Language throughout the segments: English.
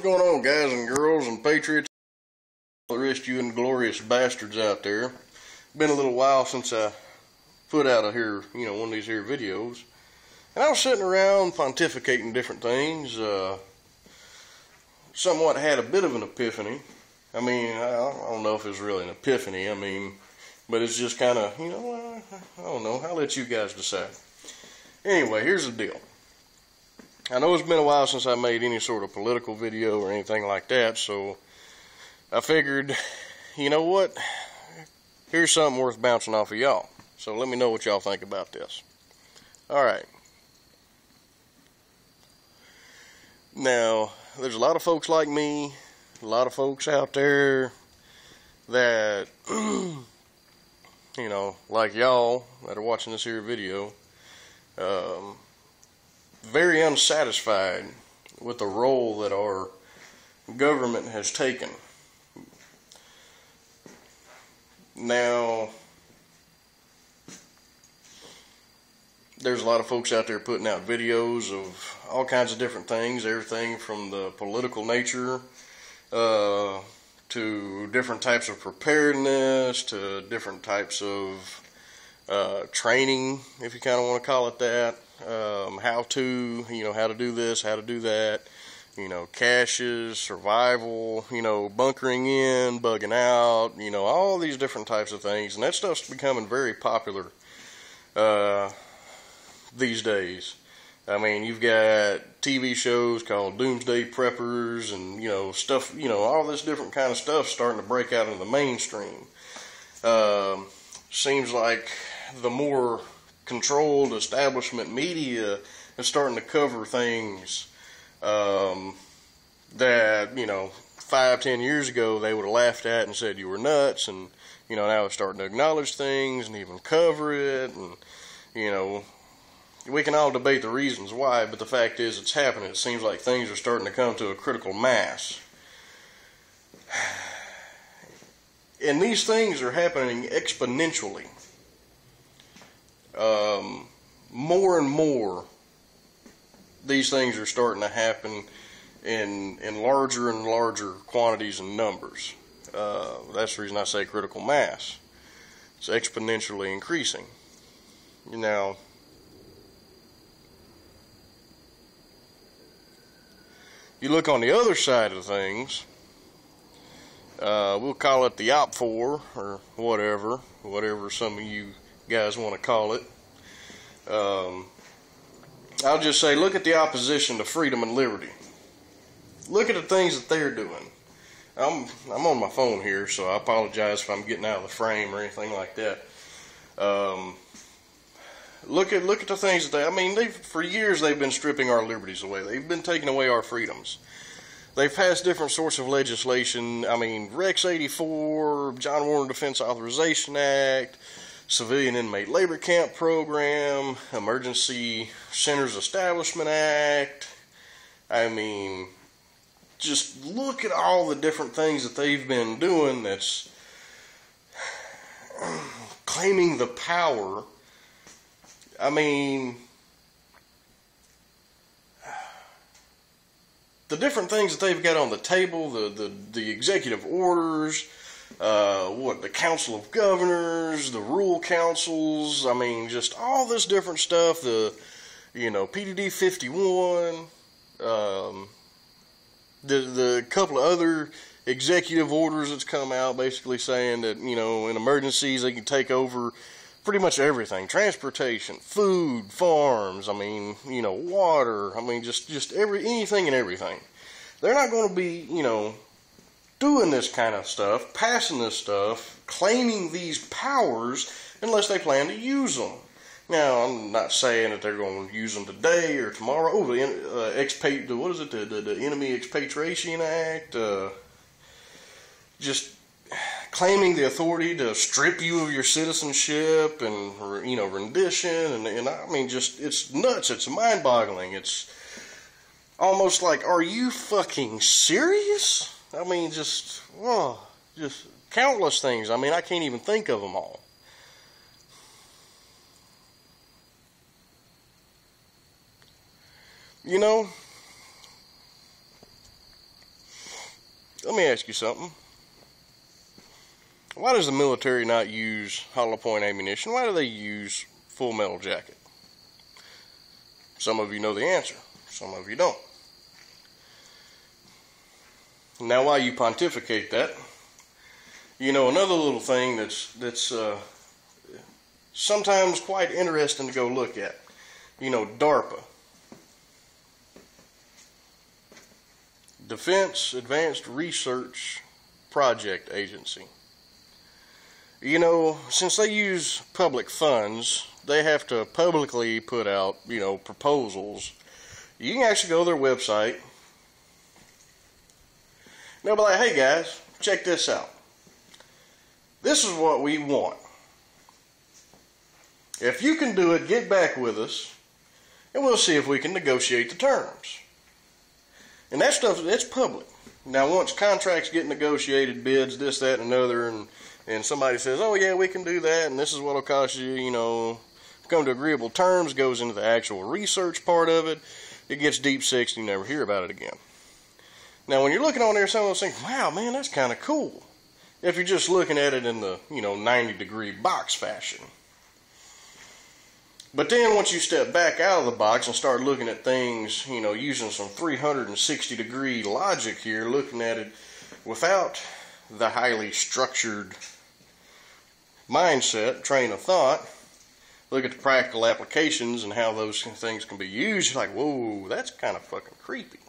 going on, guys and girls and patriots, all the rest of you inglorious bastards out there? Been a little while since I put out one of these here videos, and I was sitting around pontificating different things. Somewhat had a bit of an epiphany. I mean, I don't know if it was really an epiphany. But it's just kind of, I don't know. I'll let you guys decide. Anyway, here's the deal. I know it's been a while since I made any sort of political video or anything like that, so I figured, you know what? Here's something worth bouncing off of y'all. So let me know what y'all think about this. Alright. Now, there's a lot of folks like me, a lot of folks out there that, like y'all that are watching this here video, very unsatisfied with the role that our government has taken. Now, there's a lot of folks out there putting out videos of all kinds of different things, everything from the political nature to different types of preparedness to different types of training, if you kind of want to call it that. How to do this, how to do that, caches, survival, bunkering in, bugging out, all these different types of things. And that stuff's becoming very popular these days. I mean, you've got TV shows called Doomsday Preppers and, stuff, all this different kind of stuff starting to break out into the mainstream. Seems like the more controlled establishment media is starting to cover things that 5-10 years ago they would have laughed at and said you were nuts, and now it's starting to acknowledge things and even cover it, and we can all debate the reasons why, but the fact is it's happening. It seems like things are starting to come to a critical mass, and these things are happening exponentially. More and more, these things are starting to happen in larger and larger quantities and numbers. That's the reason I say critical mass. It's exponentially increasing. Now, you look on the other side of things, we'll call it the OP4 or whatever some of you guys want to call it. I'll just say, look at the opposition to freedom and liberty. Look at the things that they're doing. I'm on my phone here, so I apologize if I'm getting out of the frame or anything like that. Look at the things that for years they've been stripping our liberties away. They've been taking away our freedoms. They've passed different sorts of legislation. Rex 84, John Warner Defense Authorization Act, Civilian Inmate Labor Camp Program, Emergency Centers Establishment Act. Just look at all the different things that they've been doing that's claiming the power. The different things that they've got on the table, the executive orders, the Council of Governors, the Rural Councils, just all this different stuff, the, PDD 51, the couple of other executive orders that's come out basically saying that, in emergencies they can take over pretty much everything. Transportation, food, farms, water, just anything and everything. They're not going to be, doing this kind of stuff, passing this stuff, claiming these powers, unless they plan to use them. Now, I'm not saying that they're going to use them today or tomorrow. Oh, the Enemy Expatriation Act, just claiming the authority to strip you of your citizenship and, rendition, and it's nuts. It's mind-boggling. It's almost like, are you fucking serious? Just countless things. I can't even think of them all. let me ask you something. Why does the military not use hollow point ammunition? Why do they use full metal jacket? Some of you know the answer. Some of you don't. Now, while you pontificate that, another little thing that's sometimes quite interesting to go look at. DARPA. Defense Advanced Research Project Agency. Since they use public funds, they have to publicly put out, proposals. You can actually go to their website. And they'll be like, hey guys, check this out. This is what we want. If you can do it, get back with us, and we'll see if we can negotiate the terms. And that stuff, that's public. Now, once contracts get negotiated, bids, this, that, and another, and somebody says, oh yeah, we can do that, and this is what it'll cost you, come to agreeable terms, goes into the actual research part of it, it gets deep six, and you never hear about it again. Now, when you're looking on there, some of those things, wow, man, that's kind of cool. If you're just looking at it in the, 90-degree box fashion. But then once you step back out of the box and start looking at things, using some 360-degree logic here, looking at it without the highly structured mindset, train of thought, look at the practical applications and how those things can be used, you're like, whoa, that's kind of fucking creepy.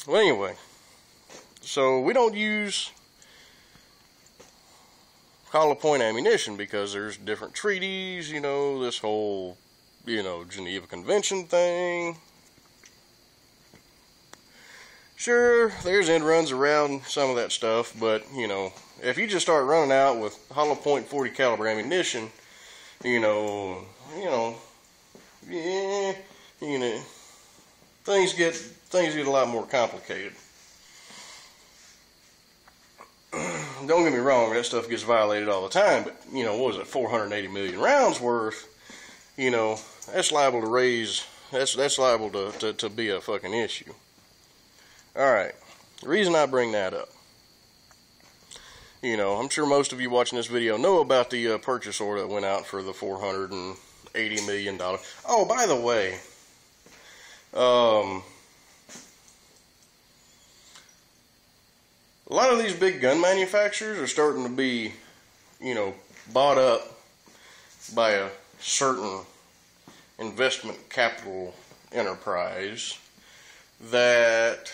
Well, anyway, so we don't use hollow point ammunition because there's different treaties, this whole, Geneva Convention thing. Sure, there's end runs around some of that stuff, but, if you just start running out with hollow point 40 caliber ammunition, things get a lot more complicated. Don't get me wrong, that stuff gets violated all the time, but, what was it, 480 million rounds worth, that's liable to raise, that's liable to be a fucking issue. Alright, the reason I bring that up, I'm sure most of you watching this video know about the purchase order that went out for the $480 million. Oh, by the way, a lot of these big gun manufacturers are starting to be, bought up by a certain investment capital enterprise that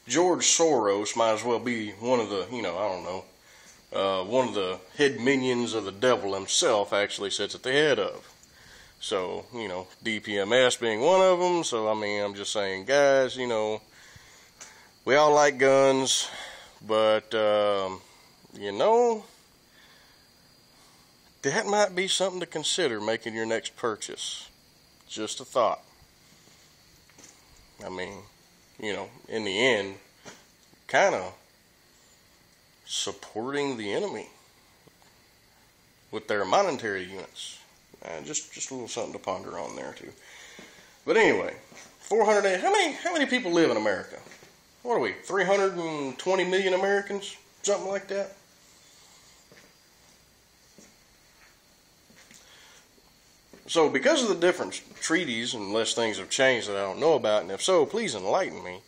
George Soros might as well be one of the, one of the head minions of the devil himself actually sits at the head of. So, DPMS being one of them. So, I'm just saying, guys, we all like guns, but, that might be something to consider making your next purchase. Just a thought. In the end, kind of supporting the enemy with their monetary units. Just a little something to ponder on there, too. But anyway, 480, how many people live in America? What are we, 320 million Americans? Something like that? So, because of the different treaties, unless things have changed that I don't know about, and if so, please enlighten me,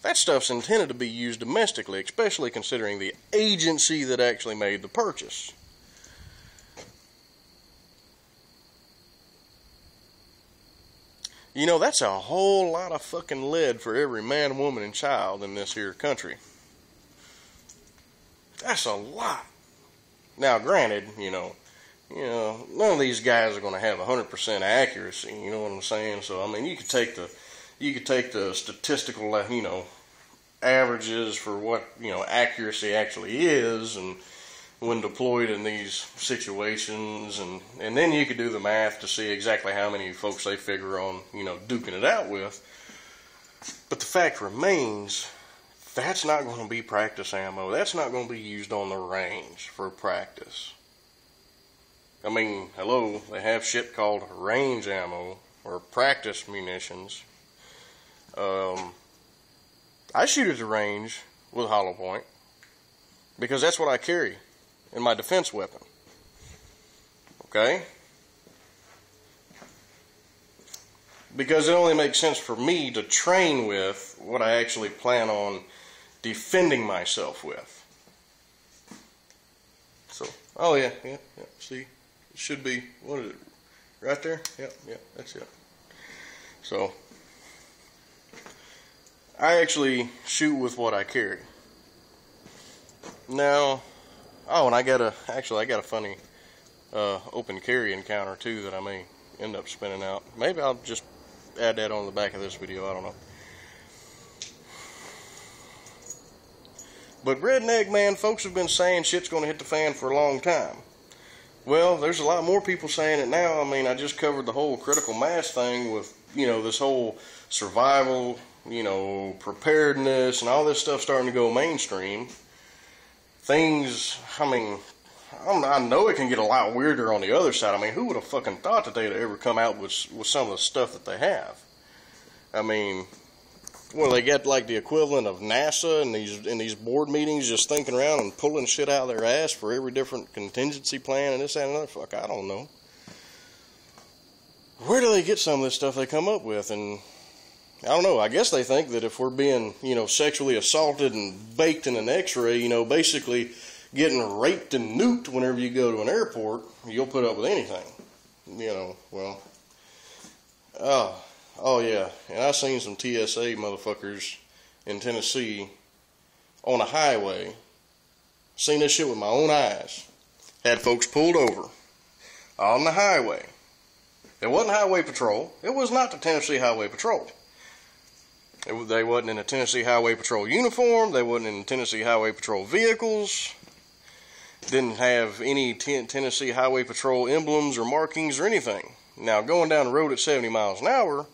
that stuff's intended to be used domestically, especially considering the agency that actually made the purchase. That's a whole lot of fucking lead for every man, woman, and child in this here country. That's a lot. Now, granted, none of these guys are going to have 100% accuracy. You know what I'm saying? So, you could take the statistical, averages for what, accuracy actually is, and when deployed in these situations, and then you could do the math to see exactly how many folks they figure on, duking it out with. But the fact remains, that's not going to be practice ammo. That's not going to be used on the range for practice. Hello, they have shit called range ammo, or practice munitions. I shoot at the range with hollow point because that's what I carry in my defense weapon. Okay? Because it only makes sense for me to train with what I actually plan on defending myself with. So, oh yeah, see, it should be, what is it, right there? Yep, that's it. So, I actually shoot with what I carry. Now, oh, and I got a funny open carry encounter too that I may end up spinning out. Maybe I'll just add that on the back of this video, I don't know. But redneck, man, folks have been saying shit's going to hit the fan for a long time. Well, there's a lot more people saying it now. I mean, I just covered the whole critical mass thing with, you know, this whole survival, you know, preparedness and all this stuff starting to go mainstream. Things, I mean, I know it can get a lot weirder on the other side. I mean, who would have fucking thought that they'd ever come out with some of the stuff that they have? I mean, well, they get like the equivalent of NASA in these board meetings just thinking around and pulling shit out of their ass for every different contingency plan and this, that, and another. Fuck, I don't know. Where do they get some of this stuff they come up with? And I don't know. I guess they think that if we're being, you know, sexually assaulted and baked in an x-ray, you know, basically getting raped and nuked whenever you go to an airport, you'll put up with anything. You know, well, oh yeah, and I seen some TSA motherfuckers in Tennessee on a highway. Seen this shit with my own eyes. Had folks pulled over on the highway. It wasn't Highway Patrol. It was not the Tennessee Highway Patrol. They wasn't in the Tennessee Highway Patrol uniform. They wasn't in the Tennessee Highway Patrol vehicles. Didn't have any Tennessee Highway Patrol emblems or markings or anything. Now, going down the road at 70 miles an hour,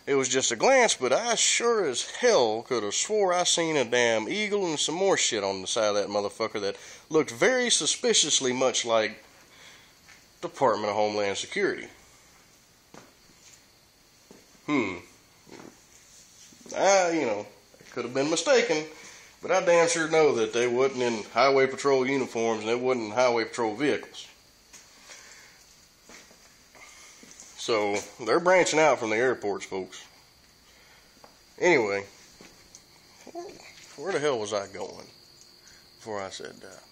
it was just a glance, but I sure as hell could have swore I seen a damn eagle and some more shit on the side of that motherfucker that looked very suspiciously much like Department of Homeland Security. You know, I could have been mistaken, but I damn sure know that they wasn't in Highway Patrol uniforms and they wasn't in Highway Patrol vehicles. So, they're branching out from the airports, folks. Anyway, where the hell was I going before I said that?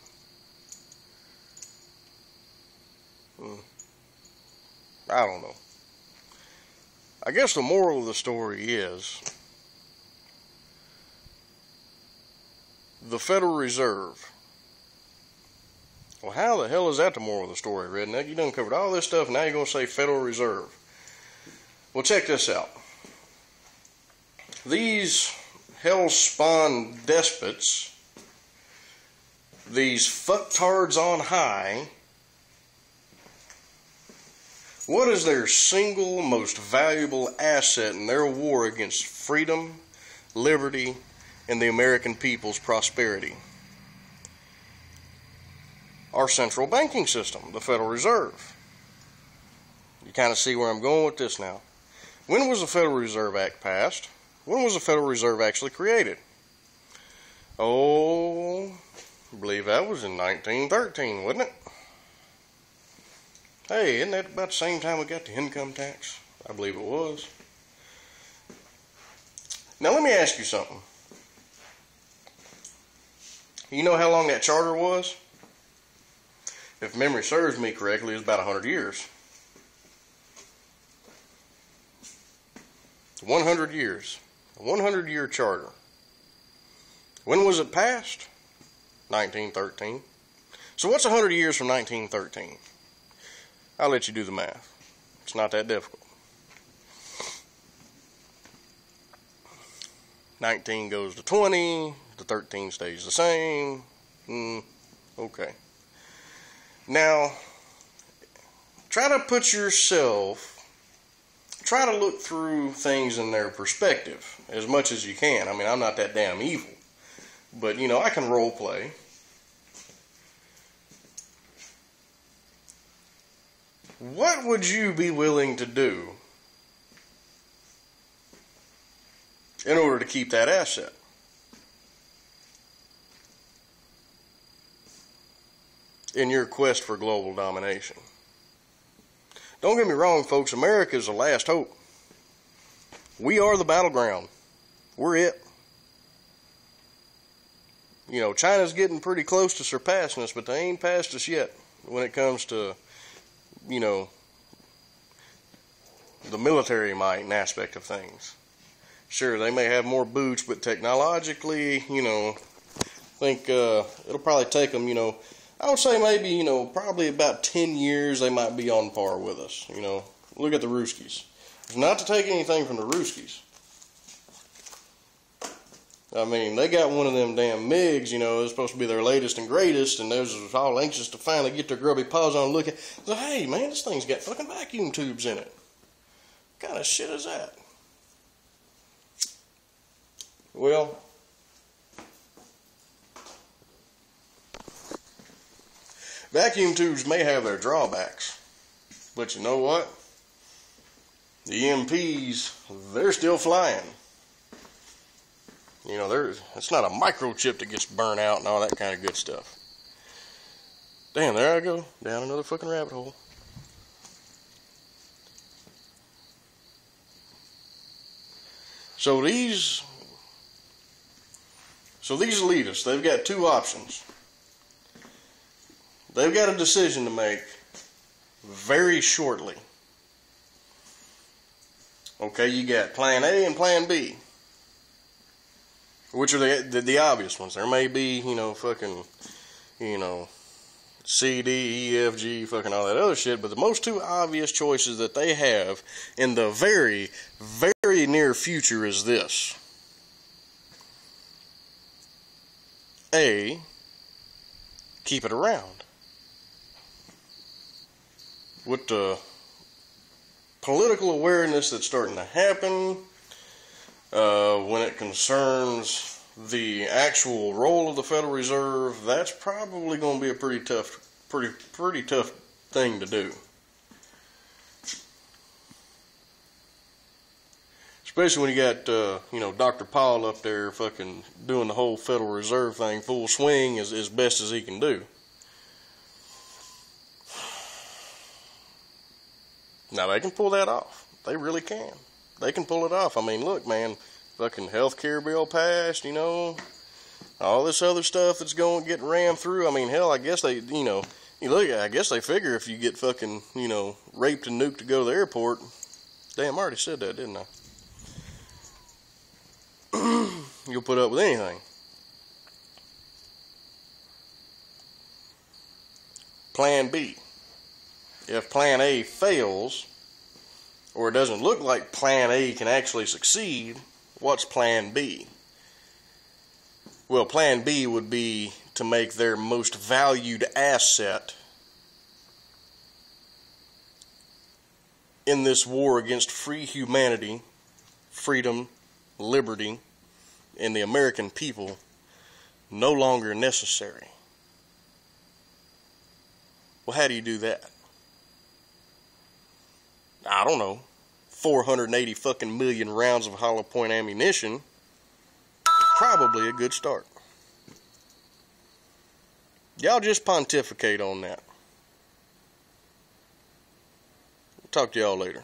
I don't know. I guess the moral of the story is the Federal Reserve. Well, how the hell is that the moral of the story, redneck? You done covered all this stuff, and now you're going to say Federal Reserve. Well, check this out. These hell-spawn despots, these fucktards on high, what is their single most valuable asset in their war against freedom, liberty, and the American people's prosperity? Our central banking system, the Federal Reserve. You kind of see where I'm going with this now. When was the Federal Reserve Act passed? When was the Federal Reserve actually created? Oh, I believe that was in 1913, wasn't it? Hey, isn't that about the same time we got the income tax? I believe it was. Now let me ask you something. You know how long that charter was? If memory serves me correctly, it's about 100 years. 100 years. A 100-year charter. When was it passed? 1913. So what's 100 years from 1913? I'll let you do the math. It's not that difficult. 19 goes to 20. The 13 stays the same. Okay. Now, try to look through things in their perspective as much as you can. I mean, I'm not that damn evil. But, you know, I can role play. What would you be willing to do in order to keep that asset? in your quest for global domination. Don't get me wrong, folks, America is the last hope. We are the battleground. We're it. You know, China's getting pretty close to surpassing us, but they ain't passed us yet when it comes to, you know, the military might and aspect of things. Sure, they may have more boots, but technologically, you know, I think it'll probably take them, you know, I would say maybe, you know, probably about 10 years they might be on par with us, you know. Look at the Ruskies. It's not to take anything from the Ruskies. I mean, they got one of them damn MiGs, you know, it's supposed to be their latest and greatest, and they was all anxious to finally get their grubby paws on and look at it. So, hey, man, this thing's got fucking vacuum tubes in it. What kind of shit is that? Well, vacuum tubes may have their drawbacks, but you know what? The EMPs, they're still flying. You know, it's not a microchip that gets burnt out and all that kind of good stuff. Damn, there I go, down another fucking rabbit hole. So these elitists, they've got two options. They've got a decision to make very shortly. Okay, you got plan A and plan B, which are the obvious ones. There may be, you know, fucking, you know, C, D, E, F, G, fucking all that other shit, but the most two obvious choices that they have in the very, very near future is this. A, keep it around. With the political awareness that's starting to happen, when it concerns the actual role of the Federal Reserve, that's probably going to be a pretty tough thing to do. Especially when you got, you know, Dr. Paul up there fucking doing the whole Federal Reserve thing full swing as best as he can do. Now, they can pull that off. They really can. They can pull it off. I mean, look, man, fucking healthcare bill passed, you know, all this other stuff that's going to get rammed through. I mean, hell, I guess they, you know, I guess they figure if you get fucking, you know, raped and nuked to go to the airport. Damn, I already said that, didn't I? You'll put up with anything. Plan B. If plan A fails, or it doesn't look like plan A can actually succeed, what's plan B? Well, plan B would be to make their most valued asset in this war against free humanity, freedom, liberty, and the American people no longer necessary. Well, how do you do that? I don't know. 480 fucking million rounds of hollow point ammunition is probably a good start. Y'all just pontificate on that. Talk to y'all later.